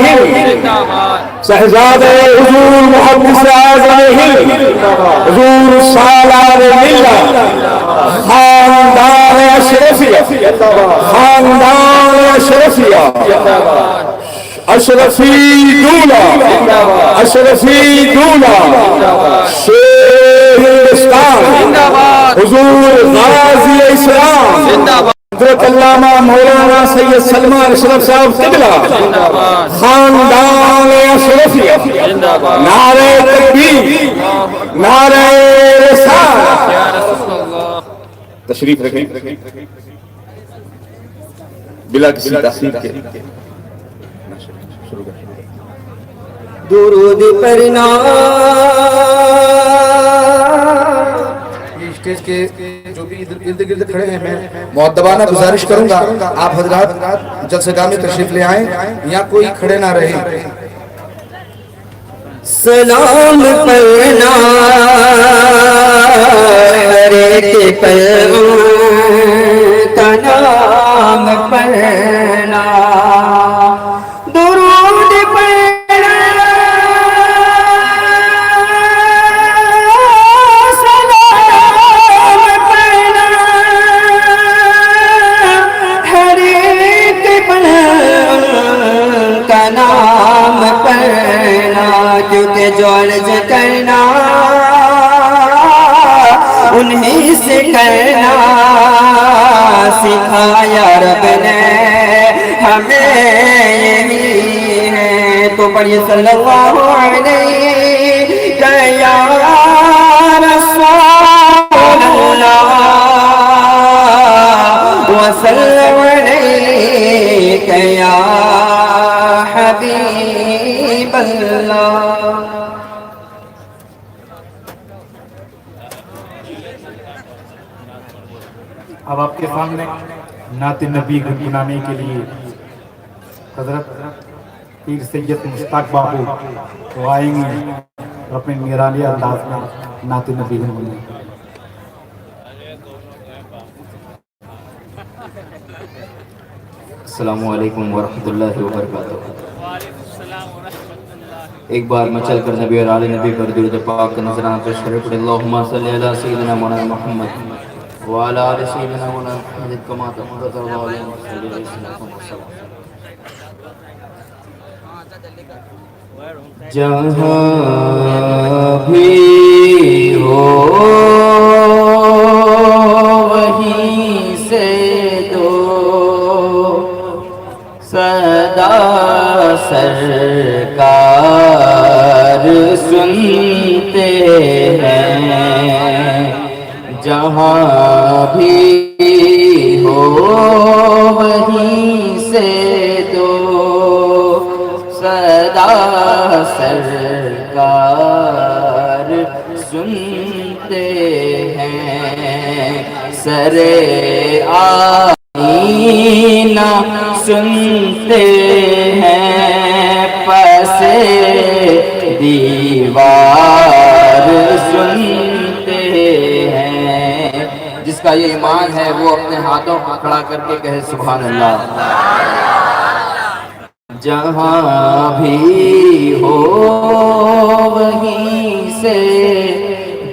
ہند، شہزادہ حضور محدث اعظم ہند، حضور سالار ملت، خاندان اشرفیہ، خاندان اشرفیہ، اشرفی دولہ، اشرفی دولہ، شیر ہندوستان، حضور غازی اسلام، حضرت علامہ مولانا سید سلمان اشرف صاحب قبلہ، خاندان اشرفیہ، نعرہ تکبیر، نعرہ رسالت۔ تشریف رکھیں بلا کسی تاخیر کے درود پڑھنا۔ اسٹیج کے جو بھی ارد گرد کھڑے ہیں میں مؤدبانہ گزارش کروں گا آپ حضرات جلسہ گاہ میں تشریف لے آئیں، یہاں کوئی کھڑے نہ رہے۔ سلام پڑھنا ہر ایک پیغام کا نام پڑھنا، درود پڑھنا، سلام پڑھنا ہر ایک پیغام کا نام پڑھنا، کیونکہ جو عرض کرنا انہیں سے کرنا سکھایا رب نے ہمیں یہی ہے۔ تو پڑھیے صلی اللہ علیہ یا رسول اللہ وسلم علیہ یا حبیب اللہ۔ اب آپ کے سامنے نعت نبی گنگنانے کے لیے حضرت پیر سید مشتاق بابو وہ آئیں گے اور اپنے نرالی انداز میں نعت نبی گنگنائیں گے۔ السلام علیکم ورحمۃ اللہ وبرکاتہ۔ ایک بار میں چل کر نبی اور آل نبی پر درود پاک کا نذرانہ پیش کرے پڑے۔ اللہم صلی علی سیدنا مولانا محمد وعلی آل سیدنا مولانا محمد کما صلی اللہ علیہ وسلم۔ جہاں بھی ہو وہیں سے دو صدا سرکار سنتے ہیں، جہاں بھی ہو وہیں سے دو صدا سرکار سنتے ہیں، سر آئینہ سنتے ہیں، پس دیوار سنتے ہیں۔ جس کا یہ ایمان ہے وہ اپنے ہاتھوں کو کھڑا کر کے کہے سبحان اللہ۔ جہاں بھی ہو وہیں سے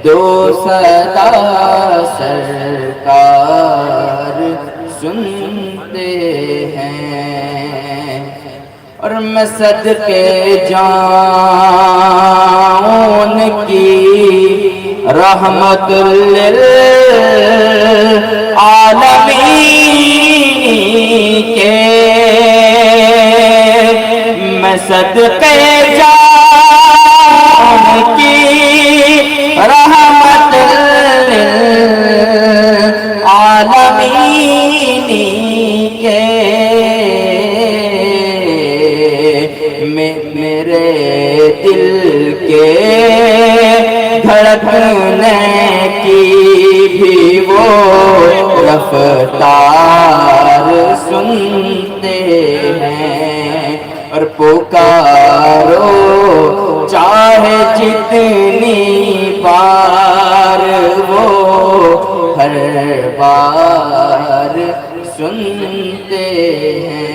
دو صدا سرکار سنتے ہیں، اور میں صدقے جاؤں ان کی رحمت للعالمین کے، میں صدقے جاؤں ان کی رحمت للعالمین کے، میرے دل کے دھڑکنے کی بھی وہ رفتار سنتے ہیں، اور پکارو چاہے جتنی بار وہ ہر بار سنتے ہیں۔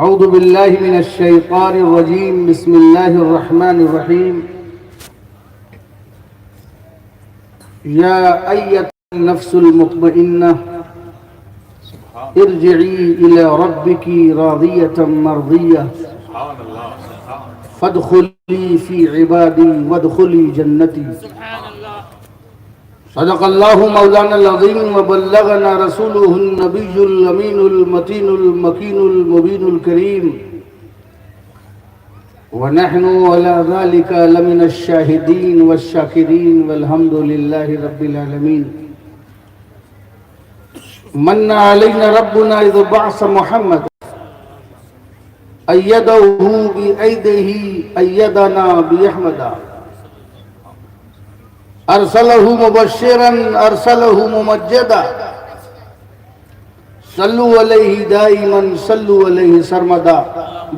أعوذ بالله من الشيطان الرجيم بسم الله الرحمن الرحيم يا أيتها النفس المطمئنة ارجعي إلى ربك راضية مرضية فادخلي في عبادي وادخلي جنتي صدق الله مولانا العظيم وبلغنا رسوله النبي الأمين المتين المكين المبين الكريم ونحن على ذلك لمن الشاهدين والشاكرين والحمد لله رب العالمين من علينا ربنا إذ بعث محمد أيده بأيده أيدنا بأحمد أرسله مبشرا أرسله ممجدا صلوا علیہ دائما صلوا علیہ سرمدا.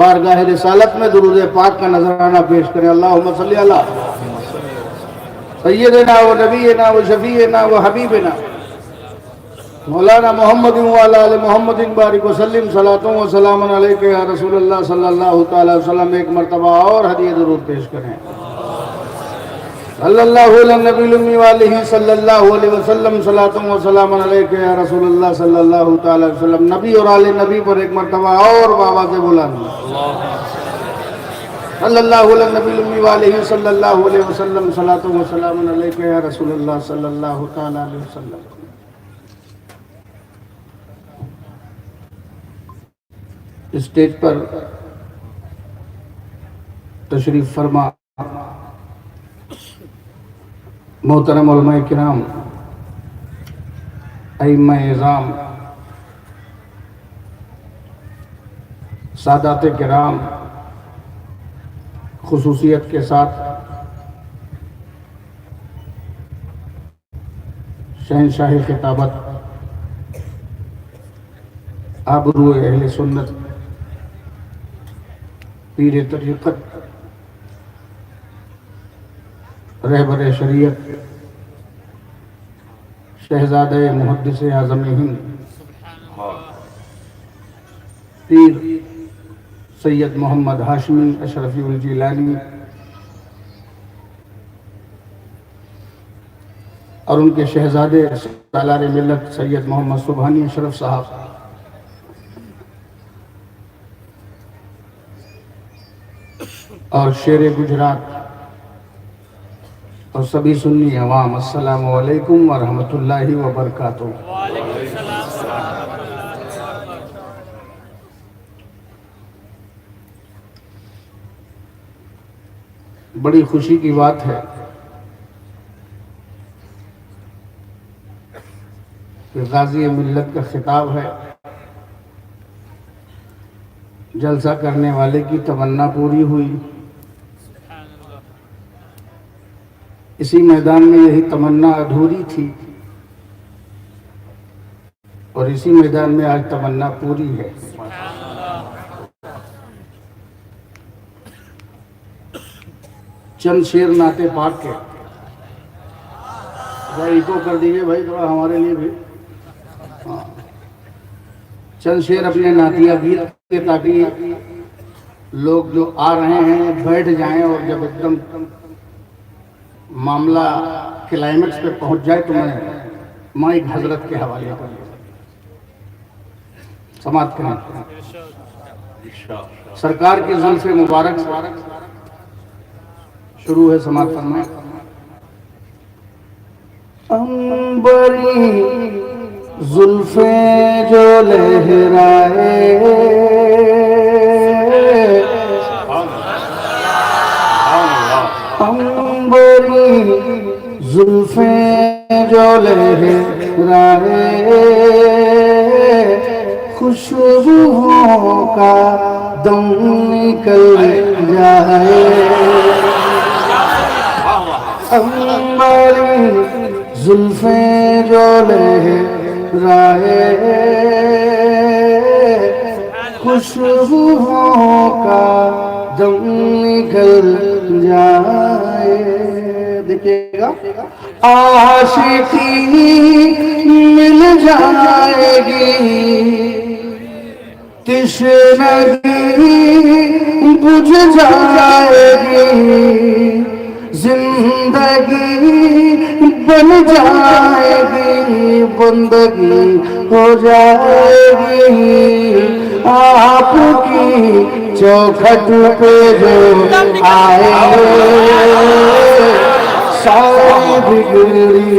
بارگاہ رسالت میں درود پاک کا نذرانہ پیش کریں. اللہم صلی علی سیدنا و نبینا و شفیعنا و حبیبنا مولانا محمد وعلی آل محمد بارک وسلم. صلاۃ و سلام علیک یا رسول اللہ صلی اللہ تعالی وسلم. ایک مرتبہ اور ہدیہ درود پیش کریں. صلی اللہ علیہ نبی الامی والہ صلی اللہ علیہ وسلم. صلاۃ و سلام علیک یا رسول اللہ صلی اللہ تعالی وسلم. نبی اور آل نبی پر ایک مرتبہ اور بابا سے بلانا. صلی اللہ علیہ نبی الامی والہ صلی اللہ علیہ وسلم. صلاۃ و سلام علیک یا رسول اللہ صلی اللہ تعالی علیہ وسلم. اسٹیج پر تشریف فرما محترم علماء کرام، ائمہ اعظام، سادات کرام، خصوصیت کے ساتھ شہنشاہ خطابت، آبرو اہل سنت، پیر طریقت، رہبر شریعت، شہزادہ محدث اعظم ہند پیر سید محمد ہاشمی اشرفی الجیلانی اور ان کے شہزادے سالار ملت سید محمد سبحانی اشرف صاحب، اور شیر گجرات اور سبھی سنی عوام، السلام علیکم ورحمۃ اللہ وبرکاتہ. بڑی خوشی کی بات ہے کہ غازی ملت کا خطاب ہے. جلسہ کرنے والے کی تمنا پوری ہوئی. اسی میدان میں یہی تمنا ادھوری تھی اور اسی میدان میں آج تمنا پوری ہے. چند شعر نعت پاک کے بھائی کو کر دیجئے بھائی تھوڑا ہمارے لیے بھی. چند شعر اپنے نعتیہ گیت کے تاکہ لوگ جو آ رہے ہیں بیٹھ جائیں اور جب ایک دم معاملہ کلائمیکس پہ پہنچ جائے تو میں مائک حضرت کے حوالے کر سماعت کریں. سرکار کی زلف مبارک شروع ہے سماعت فرمائیں. عنبری زلفیں جو لہرائے عنبری زلفیں جو لہرائے خوشبوؤں کا دم نکل جائے. عنبری زلفیں جو لہرائے خوشبوؤں کا دم نکل جائے. دیکھیے گا عاشقی مل جائے گی تشنگی بجھ جائے گی زندگی بن جائے گی بندگی ہو جائے گی آپ کی چوکھٹ پہ جو آئے ساری بگڑی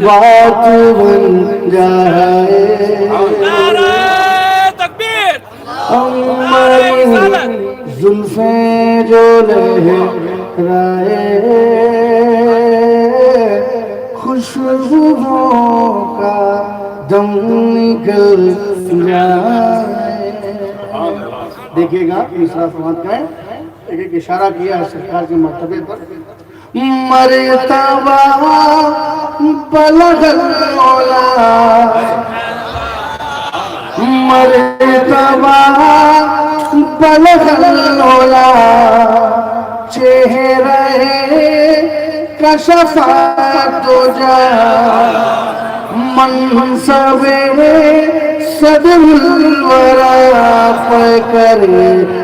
بات بن جائے ہماری زلفیں جو لہرائے خوشبوؤں کا دم نکل جائے. دیکھیے گا تیسرا سماعت کا ہے ایک ایک اشارہ کیا ہے سرکار کے مرتبے پر. مرتبہ بلغ العلا مرتبہ بلغ العلا چہرے کشفت دجا منصب صدر الورا پیکر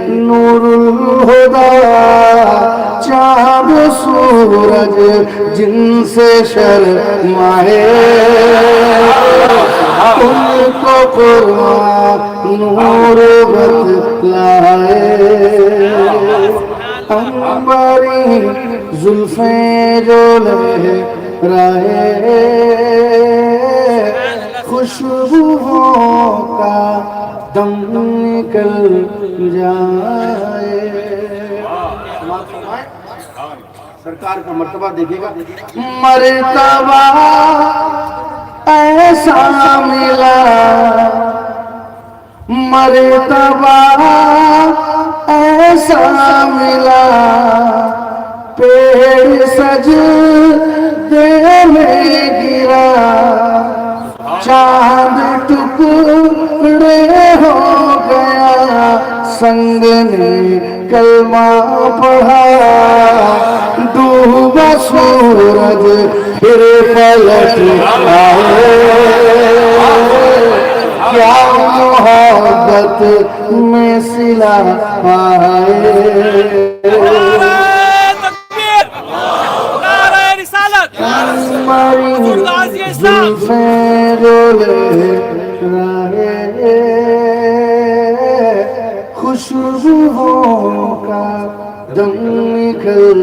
نور الہدا چاند سورج جن سے شرمائے ان کو قرآن نور بتلائے. ہماری زلفیں جو لہرائے خوشبوؤں کا دم نکل جائے. سرکار کا مرتبہ دیکھے گا. مرتبہ ایسا ملا مرتبہ ایسا ملا پیڑ سجدے میں گرا چاند ٹکڑے ہو گیا سنگ نے کلمہ پڑھا ڈوبا سورج پھر پلٹ آئے کیا محبت میں صلہ پائے. ہماری زلفیں جو لہرائے خوشبوؤں کا دم نکل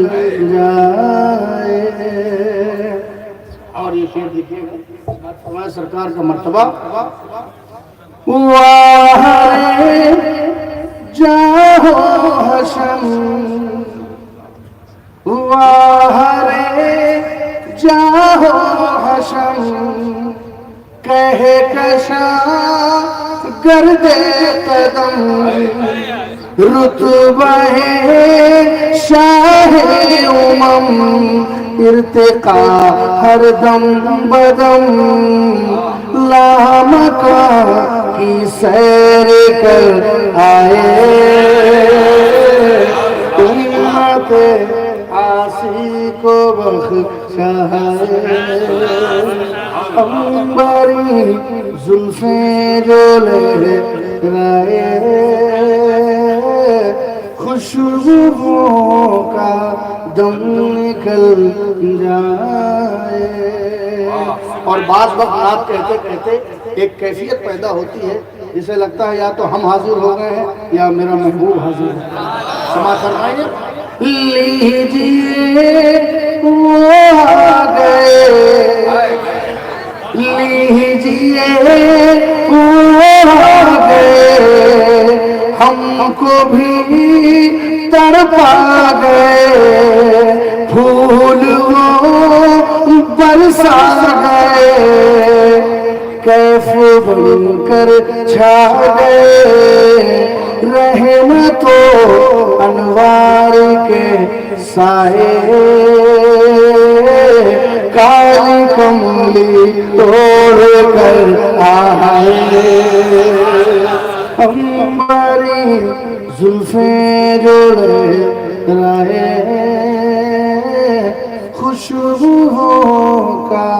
جائے. اور یہ شعر دیکھیے ہمارے سرکار کا مرتبہ. واہ جاہو حشم واہ جاہو حشم کہہ کشا گرد قدم رتبہ شاہ امم ارتقا ہر دم بدم لامکا کی سیر کر آئے امت عاصی کو بخشائے. ہماری زلفیں جو لہرائے خوشبوؤں کا دم نکل جائے. اور بعض وقت آپ کہتے کہتے ایک کیفیت پیدا ہوتی ہے جسے لگتا ہے یا تو ہم حاضر ہو گئے ہیں یا میرا محبوب حاضر ہے. سماعت فرمائیے. لیجیے وہ آ گئے لیجیے وہ آ گئے ہم کو بھی تڑپا گئے پھول وہ برسا گئے کیف بن کر چھا گئے رحمتو انوار کے سائے کالی کملی توڑ کر آئے. ہماری زلفیں جو لہرائے خوشبوؤں کا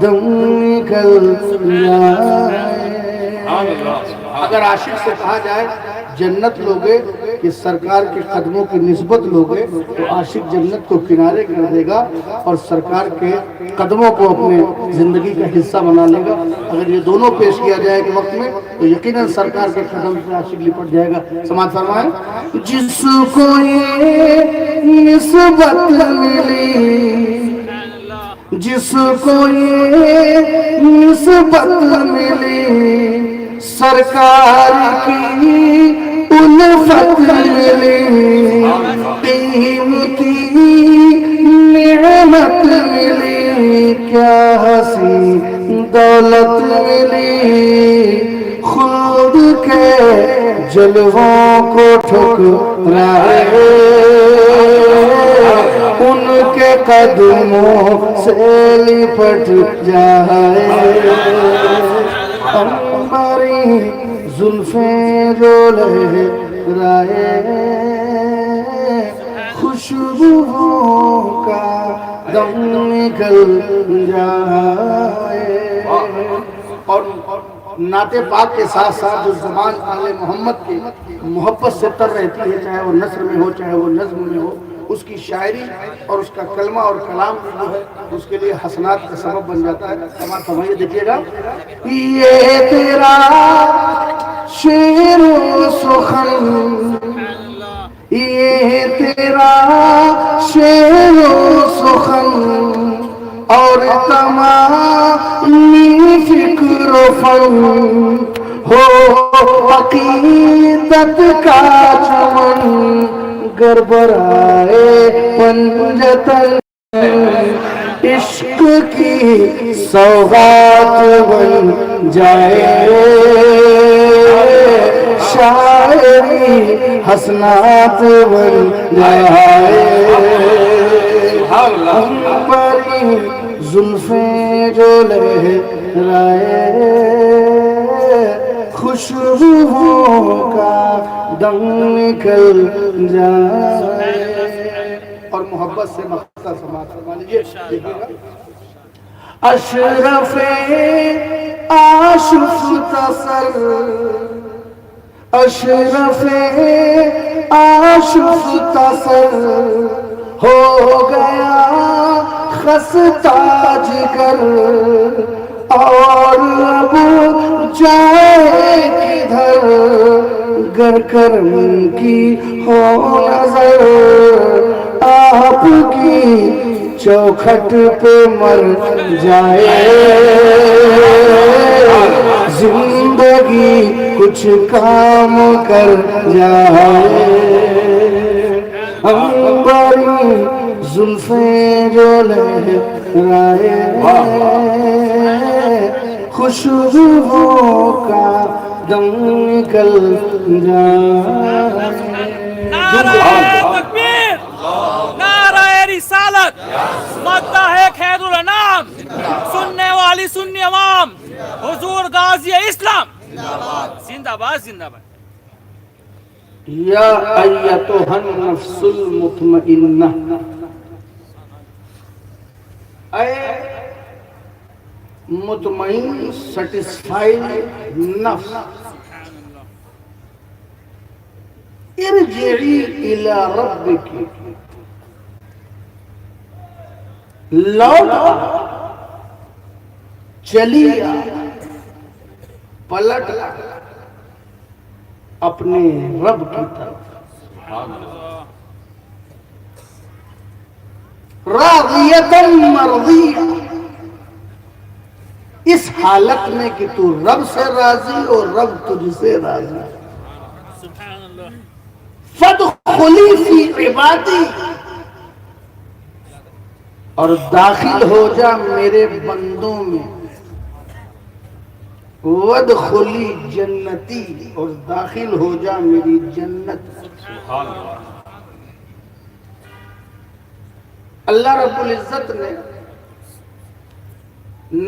دم نکل جائے. اگر عاشق سے کہا جائے جنت لوگے کہ سرکار کے قدموں کی نسبت لوگے تو عاشق جنت کو کنارے کر دے گا اور سرکار کے قدموں کو اپنے زندگی کا حصہ بنا لے گا. اگر یہ دونوں پیش کیا جائے ایک وقت میں تو یقیناً سرکار کے قدم سے عاشق لپٹ جائے گا. سماعت فرمائیں. جس کو یہ نسبت ملی جس کو یہ نسبت ملی سرکار کی الفت ملی قیمتی نعمت ملی کیا حسین دولت ملی خود کے جلووں کو ٹھکرائے ان کے قدموں سے لپٹ جائے ہماری زلفیں جو لہرائے خوشبوؤں کا دم نکل جائے. اور نعت پاک کے ساتھ ساتھ جو زبان آل محمد کی محبت سے تر رہتی ہے چاہے وہ نثر میں ہو چاہے وہ نظم میں ہو اس کی شاعری اور اس کا کلمہ اور کلام جو ہے اس کے لیے حسنات کا سبب بن جاتا ہے. سماعت فرمائیے دیکھیے گا. یہ تیرا شعر و سخن یہ تیرا شعر و سخن اور تمامی فکر و فن ہو عقیدت کا چمن گربرائے پنجتن عشق کی سوغات بن جائے شاعری حسنات بن جائے ہماری زلفیں جو لہرائے خوشبوؤں کا دم نکل جائے. اور محبت سے مختصر سماعت فرما لیجیے. اشرف آشفتہ سر اشرف آشفتہ سر ہو گیا خستہ جگر اور اب جائے کدھر گر کرم کی ہو نظر آپ کی چوکھٹ پہ مر جائے زندگی کچھ کام کر جائے ہماری زلفیں جو لہرائے خوشبوؤں کا دم نکل جائے. نعرہ تکبیر نعرہ رسالت مدہ ہے خیر الانام سننے والی سنی عوام حضور غازی اسلام زندہ باد زندہ باد. یا ایتھا النفس المطمئنہ اے مطمئن سیٹسفائیڈ نفس ارجعی الی ربک لوٹ چلی پلٹ اپنے رب کی طرف راضیۃ مرضیہ اس حالت میں کہ تو رب سے راضی اور رب تجھ سے راضی. فادخلی فی عبادی اور داخل ہو جا میرے بندوں میں وادخلی جنتی اور داخل ہو جا میری جنت. اللہ رب العزت نے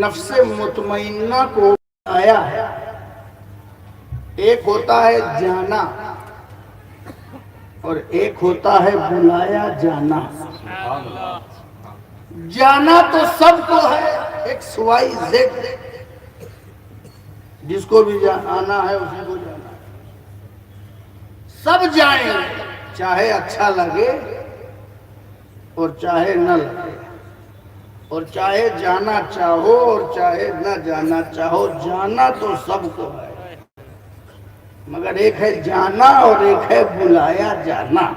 نفس مطمئنہ کو آیا ہے. ایک ہوتا ہے جانا اور ایک ہوتا ہے بلایا جانا. جانا تو سب کو ہے ایکس وائی زیڈ جس کو بھی آنا ہے اسی کو جانا. جائیں چاہے اچھا لگے اور چاہے نہ لگے، اور چاہے جانا چاہو اور چاہے نہ جانا چاہو، جانا تو سب کو ہے، مگر ایک ہے جانا اور ایک ہے بلایا جانا۔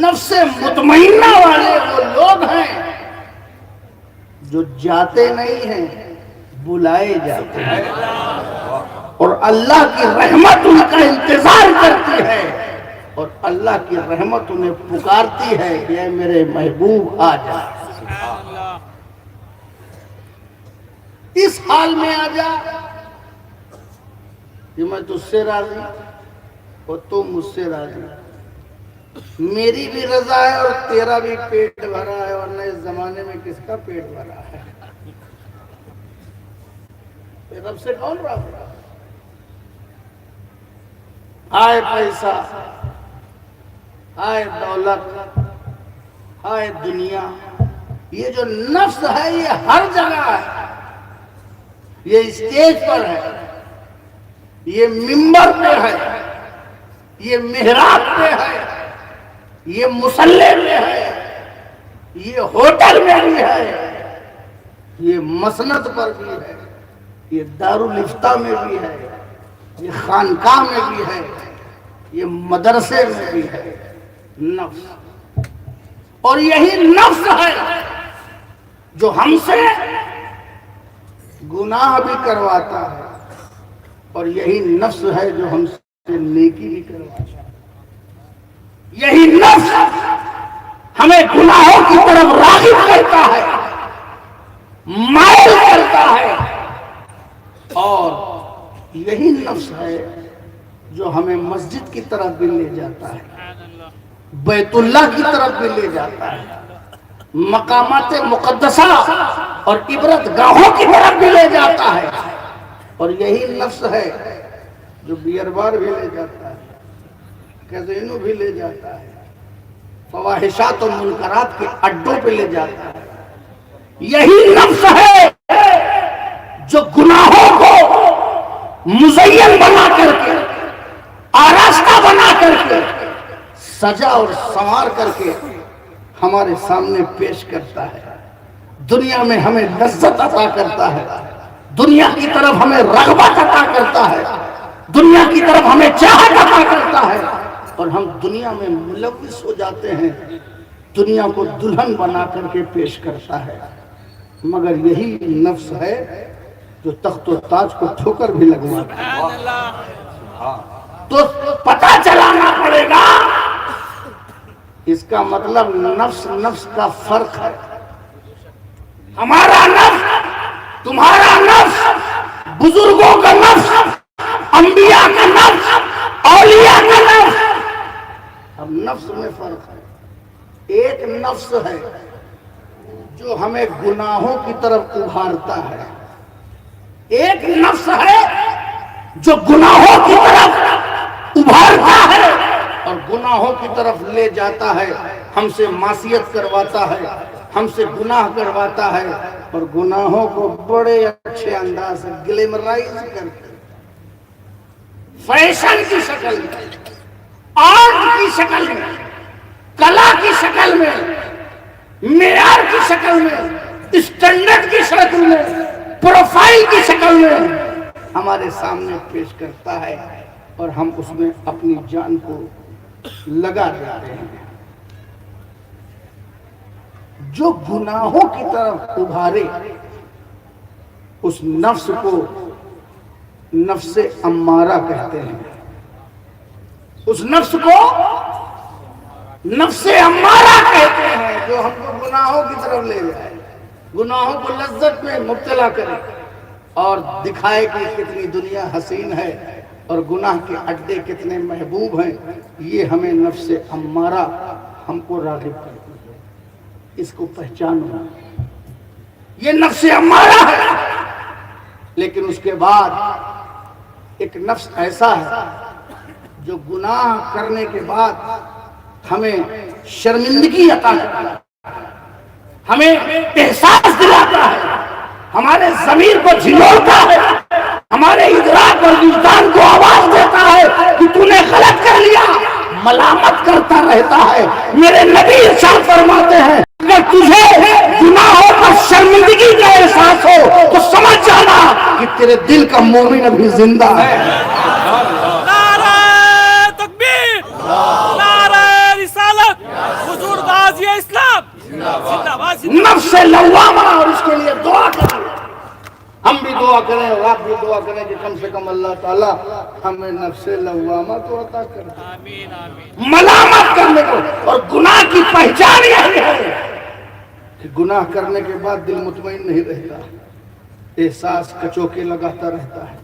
نفس مطمئنہ والے وہ لوگ ہیں جو جاتے نہیں ہیں، بلائے جاتے ہیں، اور اللہ کی رحمت ان کا انتظار کرتی ہے، اور اللہ کی رحمت انہیں پکارتی ہے کہ اے میرے محبوب آ جا، اس حال میں آ جا کہ میں تجھ سے راضی اور تو مجھ سے راضی، میری بھی رضا ہے اور تیرا بھی پیٹ بھرا ہے، ورنہ اس زمانے میں کس کا پیٹ بھرا ہے؟ رب سے کون راضی؟ آئے پیسہ، آئے دولت، آئے دنیا، یہ جو نفس ہے یہ ہر جگہ ہے، یہ اسٹیج پر ہے، یہ منبر پہ ہے، یہ محراب پہ ہے، یہ مصلی میں ہے، یہ ہوٹل میں بھی ہے، یہ مسند پر بھی ہے، یہ دارالافتاء میں بھی ہے، یہ خانقاہ میں بھی ہے، یہ مدرسے میں بھی ہے، نفس۔ اور یہی نفس ہے جو ہم سے گناہ بھی کرواتا ہے، اور یہی نفس ہے جو ہم سے نیکی بھی کرواتا ہے، یہی نفس ہمیں گناہوں کی طرف راغب کرتا ہے، مائل کرتا ہے، اور یہی نفس ہے جو ہمیں مسجد کی طرف بھی لے جاتا ہے، بیت اللہ کی طرف بھی لے جاتا ہے، مقامات مقدسہ اور عبرت گاہوں کی طرف بھی لے جاتا ہے، اور یہی نفس ہے جو بیئر بار بھی لے جاتا ہے، کیزینو بھی لے جاتا ہے، فواحشات و منکرات کے اڈوں پہ لے جاتا ہے، یہی نفس ہے جو گناہوں کو مزین بنا کر کے، آراستہ بنا کر کے، سجا اور سنوار کر کے ہمارے سامنے پیش کرتا ہے، دنیا میں ہمیں لذت عطا کرتا ہے، دنیا کی طرف ہمیں رغبت عطا کرتا ہے، دنیا کی طرف ہمیں چاہت عطا کرتا ہے، اور ہم دنیا میں ملوث ہو جاتے ہیں، دنیا کو دلہن بنا کر کے پیش کرتا ہے، مگر یہی نفس ہے جو تخت و تاج کو ٹھوکر بھی لگواتا ہے۔ تو پتہ چلانا پڑے گا، اس کا مطلب نفس نفس کا فرق ہے، ہمارا نفس، تمہارا نفس، بزرگوں کا نفس، انبیاء کا نفس، اولیاء کا نفس، اب نفس میں فرق ہے۔ ایک نفس ہے جو ہمیں گناہوں کی طرف ابھارتا ہے، ایک نفس ہے جو گناہوں کی طرف ابھارتا ہے اور گناہوں کی طرف لے جاتا ہے، ہم سے معصیت کرواتا ہے، ہم سے گناہ کرواتا ہے، اور گناہوں کو بڑے اچھے انداز سے گلیمرائز کرتے، فیشن کی شکل میں، آرٹ کی شکل میں، کلا کی شکل میں، معیار کی شکل میں، اسٹینڈرڈ کی شکل میں، پروفائل کی شکل میں ہمارے سامنے پیش کرتا ہے، اور ہم اس میں اپنی جان کو لگا دیتے ہیں۔ جو گناہوں کی طرف ابھارے اس نفس کو نفس امارہ کہتے ہیں، اس نفس کو نفس امارہ کہتے ہیں، جو ہم کو گناہوں کی طرف لے جائے، گناہوں کو لذت میں مبتلا کرے اور دکھائے کہ کتنی دنیا حسین ہے اور گناہ کے اڈے کتنے محبوب ہیں، یہ ہمیں نفس امارہ ہم کو راغب کرتی ہے، اس کو پہچاننا، یہ نفس امارہ ہے۔ لیکن اس کے بعد ایک نفس ایسا ہے جو گناہ کرنے کے بعد ہمیں شرمندگی عطا کرتا ہے، ہمیں احساس دلاتا ہے، ہمارے ضمیر کو جھنجھوڑتا ہے، ہمارے ادراک اور وجدان کو آواز دیتا ہے کہ تو نے رہتا ہے. میرے نبی ارشاد فرماتے ہیں اگر تجھے گناہوں پر شرمندگی کا احساس ہو تو سمجھ جانا کہ تیرے دل کا مومن ابھی زندہ ہے. نعرہ تکبیر، نعرہ رسالت، حضور غازی اسلام زندہ باد. نفس لوامہ، اور اس کے لیے دعا کریں. ہم بھی دعا کریں اور آپ بھی دعا کریں کہ کم سے کم اللہ تعالیٰ ہمیں نفس لوامہ تو عطا کرے. آمین آمین. ملامت کرنے کو، اور گناہ کی پہچان یہی ہے کہ گناہ کرنے کے بعد دل مطمئن نہیں رہتا، احساس کچوکے لگاتا رہتا ہے،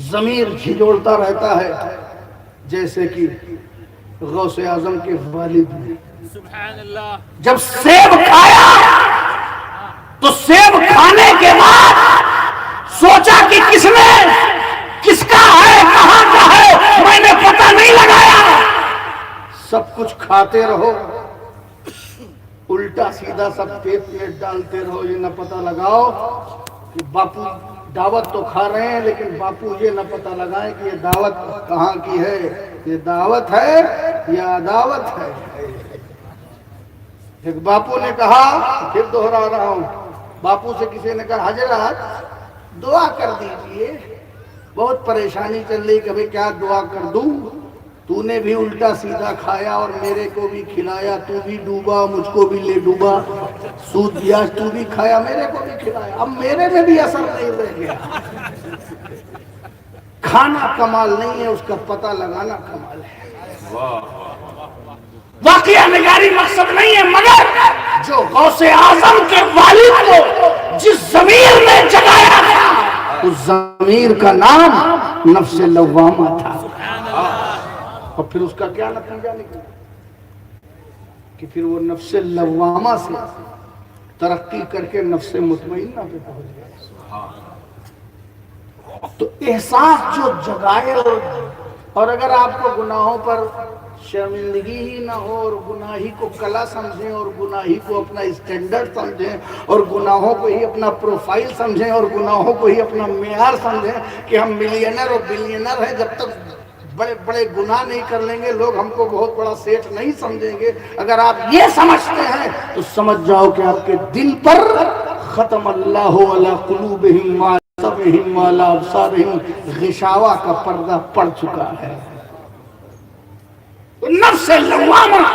ضمیر جھنجھوڑتا رہتا ہے. جیسے کہ غوث اعظم کے والد نے سبحان اللہ. جب سیب کھایا تو سیب کھانے کے بعد سوچا کہ کس نے، کس کا ہے، کہاں کا ہے، میں نے پتہ نہیں لگایا. سب کچھ کھاتے رہو، الٹا سیدھا سب پیٹ میں ڈالتے رہو، یہ نہ پتہ لگاؤ کہ باپو دعوت تو کھا رہے ہیں لیکن باپو یہ نہ پتہ لگائیں کہ یہ دعوت کہاں کی ہے، یہ دعوت ہے یا عداوت ہے. ایک باپو نے کہا، پھر دوہرا رہا ہوں، باپو سے کسی نے کہا حضرت دعا کر دیجئے، بہت پریشانی چل رہی، کبھی کیا دعا کر دوں، تو نے بھی الٹا سیدھا کھایا اور میرے کو بھی کھلایا، تو بھی ڈوبا مجھ کو بھی لے ڈوبا، سود بیاج تو بھی کھایا میرے کو بھی کھلایا، اب میرے میں بھی اثر نہیں رہ گیا. کھانا کمال نہیں ہے، اس کا پتہ لگانا کمال ہے. واقعہ نگاری مقصد نہیں ہے، مگر جو غوث اعظم کے والد کو جس ضمیر میں جگایا گیا اس ضمیر کا نام نفس لوامہ تھا. اور پھر اس کا کیا نتیجہ نکلا کہ پھر وہ نفس لوامہ سے ترقی کر کے نفس مطمئنہ پہ پہنچ گیا. تو احساس جو جگائے، اور اگر آپ کو گناہوں پر شرمندگی ہی نہ ہو اور گناہی کو کلا سمجھیں اور گناہی کو اپنا اسٹینڈرڈ سمجھیں اور گناہوں کو ہی اپنا پروفائل سمجھیں اور گناہوں کو ہی اپنا معیار سمجھیں کہ ہم ملینر اور بلینر ہیں، جب تک بڑے بڑے گناہ نہیں کر لیں گے لوگ ہم کو بہت بڑا سیٹ نہیں سمجھیں گے. اگر آپ یہ سمجھتے ہیں تو سمجھ جاؤ کہ آپ کے دل پر ختم اللہ علی قلوبہم وعلی ابصارہم غشاوہ کا پردہ پڑ چکا ہے. نفس لوامہ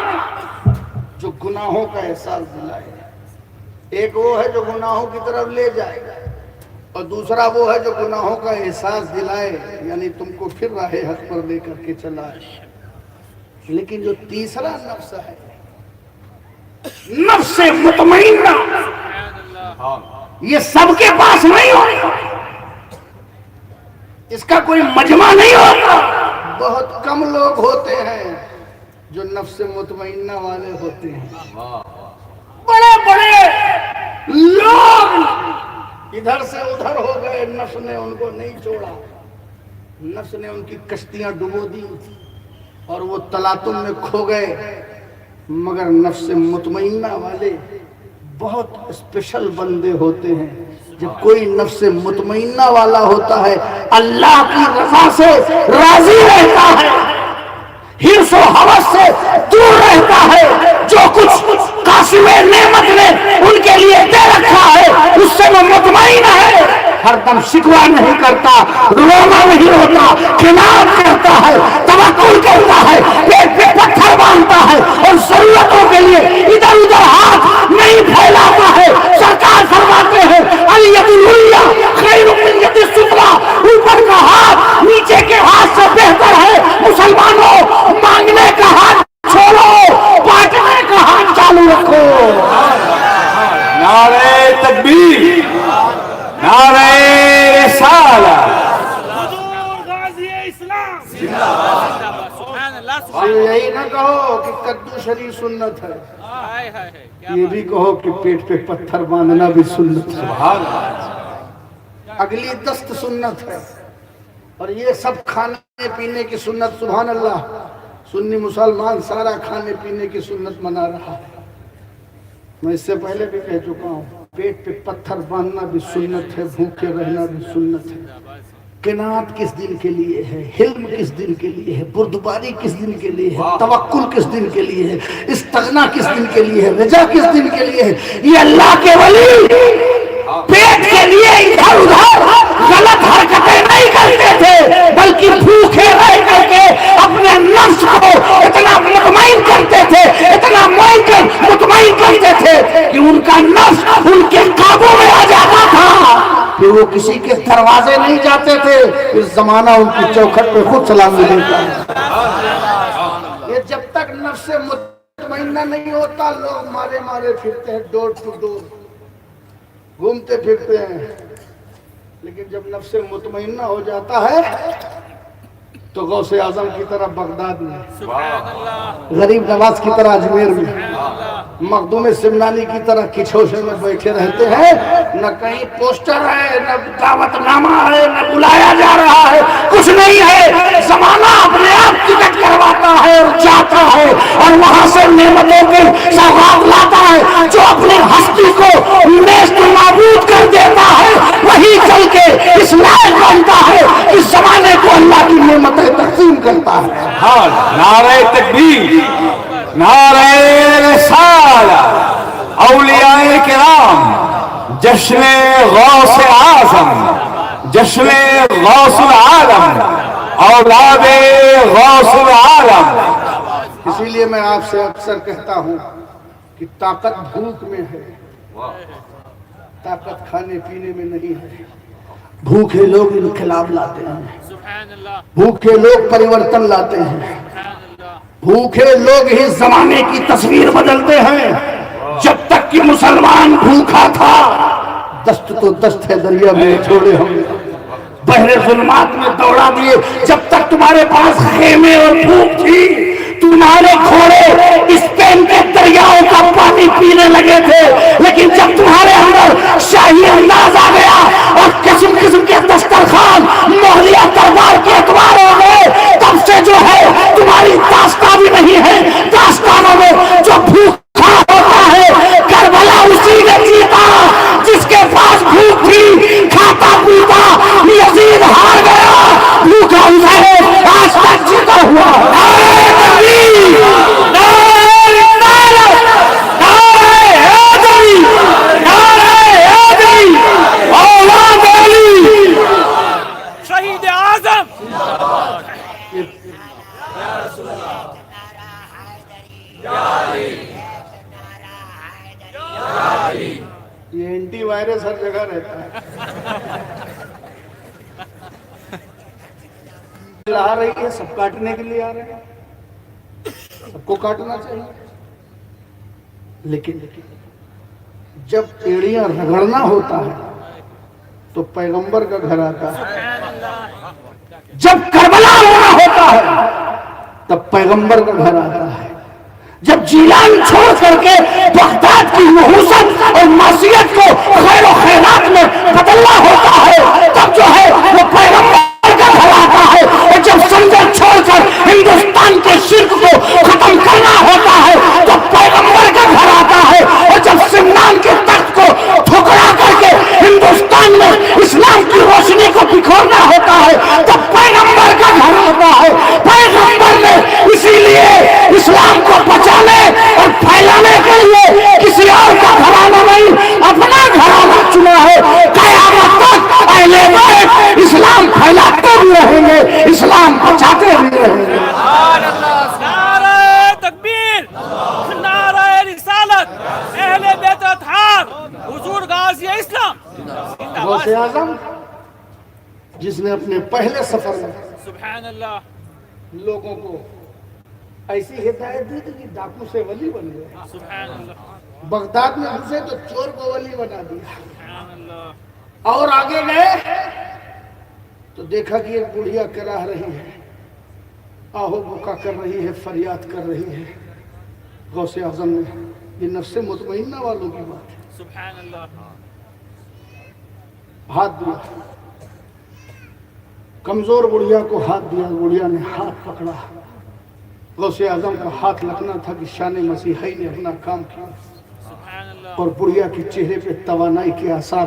جو گناہوں کا احساس دلائے، ایک وہ ہے جو گناہوں کی طرف لے جائے اور دوسرا وہ ہے جو گناہوں کا احساس دلائے، یعنی تم کو پھر راہ حق پر لے کر کے چلائے. لیکن جو تیسرا نفس ہے، نفس مطمئنہ، یہ سب کے پاس نہیں ہوتا، اس کا کوئی مجمع نہیں ہوتا. بہت کم لوگ ہوتے ہیں جو نفس مطمئنہ والے ہوتے ہیں. بڑے بڑے لوگ ادھر سے ادھر ہو گئے، نفس نے ان کو نہیں چھوڑا، نفس نے ان کی کشتیاں ڈبو دی اور وہ تلاطم میں کھو گئے. مگر نفس مطمئنہ والے بہت اسپیشل بندے ہوتے ہیں. جب کوئی نفس مطمئنہ والا ہوتا ہے اللہ کی رضا سے راضی رہتا ہے، حرص و ہوس سے دور رہتا ہے. جو کچھ قاسم نعمت نے ان کے لیے دے رکھا ہے اس سے وہ مطمئن ہے. ہر دم شکوہ نہیں کرتا، رونا نہیں ہوتا، خلاف کرتا ہے، توکل کرتا ہے، پیٹ پہ پتھر باندھتا ہے اور ضرورتوں کے لیے ادھر ادھر ہاتھ نہیں پھیلاتا ہے. سرکار فرماتے ہیں الید العلیٰ خیر من ید السفلیٰ، اوپر کا ہاتھ نیچے کے ہاتھ سے بہتر ہے. مسلمانوں، مانگنے کا ہاتھ چھوڑو، بانٹنے کا ہاتھ چالو رکھو. نعرہ تکبیر، نعرہ رسالت. حضور غازی اسلام زندہ باد. سبحان اللہ. اور یہی نہ کہو کہ کدو شریف سنت ہے، ہائے ہائے کیا یہ بھی کہو کہ پیٹ پہ پتھر باندھنا بھی سنت ہے. اگلی دست سنت ہے، اور یہ سب کھانے پینے کی سنت. سبحان اللہ. سنی مسلمان سارا کھانے پینے کی سنت منا رہا ہے. میں اس سے پہلے بھی کہہ چکا ہوں، پیٹ پہ پتھر باندھنا بھی سنت ہے، بھوکے رہنا بھی سنت ہے. قناعت کس دن کے لیے ہے، حلم کس دن کے لیے ہے، بردباری کس دن کے لیے ہے، توکل کس دن کے لیے ہے، استغنا کس دن کے لیے ہے، رجا کس دن کے لیے ہے۔ یہ اللہ کے ولی پیٹ کے لیے ادھر ادھر غلط حرکتیں نہیں کرتے تھے، بلکہ بھوکے رہ کر کے اپنے نفس کو اتنا مطمئن کرتے تھے، اتنا مطمئن کرتے تھے کہ ان کا نفس ان کے قابو میں آ جاتا تھا، کہ وہ کسی کے دروازے نہیں جاتے تھے، اس زمانہ ان کی چوکھٹ پہ خود سلامی دیتا ہے۔ یہ جب تک نفس مطمئنہ نہیں ہوتا، لوگ مارے مارے پھرتے ہیں، ڈور ٹو ڈور گھومتے پھرتے ہیں، لیکن جب نفس مطمئنہ ہو جاتا ہے تو غوث اعظم کی طرح بغداد میں، غریب نواز کی طرح اجمیر میں، مخدوم سمنانی کی طرح کچھوشے میں بیٹھے رہتے ہیں، نہ کہیں پوسٹر ہے، نہ دعوت نامہ ہے، نہ بلایا جا رہا ہے، کچھ نہیں ہے، زمانہ اپنے آپ ٹکٹ کرواتا ہے اور جاتا ہے اور وہاں سے نعمتوں کے سوغات لاتا ہے۔ جو اپنے ہستی کو نیست نابود کر دیتا ہے وہی چل کے اس لائق بنتا ہے، اس زمانے کو اللہ کی نعمتیں تقسیم کرتا ہے۔ ہاں، نعرہ تکبیر، نعرہ رسالہ، اولیاء کرام، جشن غوث اعظم، جشن غوث العالم، اولاد غوث العالم۔ اسی لیے میں آپ سے اکثر کہتا ہوں کہ طاقت بھوک میں ہے، طاقت کھانے پینے میں نہیں ہے۔ بھوکے لوگ انقلاب لاتے ہیں، بھوکے لوگ پریورتن لاتے ہیں، بھوکے لوگ ہی زمانے کی تصویر بدلتے ہیں۔ جب تک کہ مسلمان بھوکا تھا، دست تو دست ہے دریا میں چھوڑے ہم نے، بحر ظلمات میں دوڑا دیے۔ جب تک تمہارے پاس خیمے اور بھوک تھی، تمہارے گھوڑے اسپین کے دریاؤں کا پانی پینے لگے تھے، لیکن جب تمہارے اندر شاہی انداز آ گیا اور قسم قسم کے دسترخوان مہلیہ دربار کے اتوار ہو گئے، تب سے جو ہے تمہاری داستان بھی نہیں ہے۔ داستانوں میں جو بھوکا ہوتا ہے، کربلا اسی نے جیتا جس کے پاس بھوک تھی، کھاتا پیتا یزید ہار گیا، بھوکا حسین آج تک جیتا ہوا ہے۔ شہید اعظم یہ اینٹی وائرس ہر جگہ رہتا ہے، آ رہی ہے، سب کاٹنے کے لیے آ رہے ہیں، سب کو کاٹنا چاہیے، لیکن جب ایڑیاں رگڑنا ہوتا ہے تو پیغمبر کا گھر آتا ہے، جب کربلا ہونا ہوتا ہے تب پیغمبر کا گھر آتا ہے، جب جیلان چھوڑ کر کے بغداد کی نحوست اور معصیت کو خیر و خیرات میں بدلنا ہوتا ہے تب جو ہے وہ پیغمبر کا گھر آتا ہے، اور جب سمندر چھوڑ کر ہندوستان کے شرک کو ختم کرنا ہوتا ہے تب پیغمبر کا گھر آتا ہے، اور جب سمنان کے تخت کو ٹھکرا کر کے ہندوستان میں اسلام کی روشنی کو بکھورنا ہوتا ہے تب پیغمبر کا گھر آتا ہے۔ پیغمبر نے اسی لیے اسلام کو بچانے اور پھیلانے کے لیے کسی اور کا گھرانہ نہیں، اپنا گھرانہ چنا ہے۔ قیامت تک اہل بیت اسلام پھیلاتے بھی رہیں گے، اسلام بچاتے بھی رہیں گے۔ نعرہ تکبیر، نعرہ رسالت، اہل بیت اطہار، حضور غازی اسلام۔ غوث اعظم جس نے اپنے پہلے سفر میں سبحان اللہ، لوگوں کو ایسی ہدایت دی تھی کہ ڈاکو سے ولی بن گئے، سبحان اللہ، بغداد میں گھسے تو چور کو ولی بنا دیا، سبحان اللہ، اور آگے گئے تو دیکھا کہ ایک بڑھیا کراہ رہی ہے، آہو بکا کر رہی ہے، فریاد کر رہی ہے۔ غوث اعظم نے، یہ نفس مطمئنہ والوں کی بات ہے، سبحان اللہ، ہاتھ دیا، کمزور بڑھیا کو ہاتھ دیا، بڑھیا نے ہاتھ پکڑا۔ غوث اعظم کا ہاتھ لگنا تھا کہ شان مسیحی نے اپنا کام کیا، سبحان اللہ، اور بڑھیا کے چہرے پہ توانائی کے آثار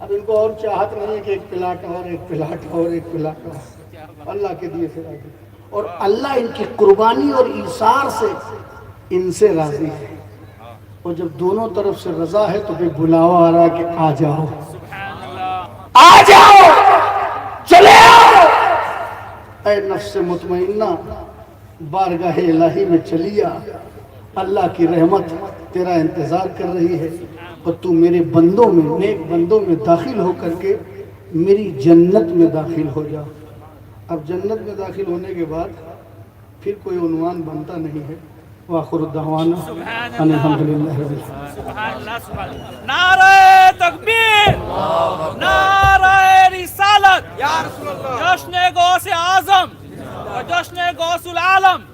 اب ان کو اور چاہت نہیں ہے کہ ایک پلاٹ اور ایک پلاٹ اور ایک پلاٹ اور اللہ کے دیے سے راضی، اور اللہ ان کی قربانی اور ایثار سے ان سے راضی ہے، اور جب دونوں طرف سے رضا ہے تو پھر بلاوا آ رہا کہ آ جاؤ، آ جاؤ، چلے آؤ، اے نفس مطمئنہ بارگاہ الہی میں چلیا، اللہ کی رحمت تیرا انتظار کر رہی ہے، اور تو میرے بندوں میں، نیک بندوں میں داخل ہو کر کے میری جنت میں داخل ہو جا۔ اب جنت میں داخل ہونے کے بعد پھر کوئی عنوان بنتا نہیں ہے۔ وآخر الدعوانا ان الحمدللہ رب العالمین۔ سبحان اللہ سبحان اللہ۔ نعرہ تکبیر، نعرہ رسالت، جشن غوث اعظم و جشن غوث العالم۔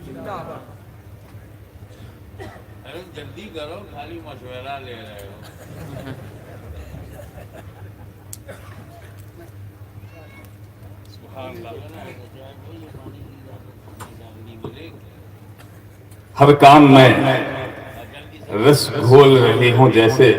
جلدی کرو، خالی مشورہ لے رہے ہو۔ ہر کام میں رس گھول رہی ہوں جیسے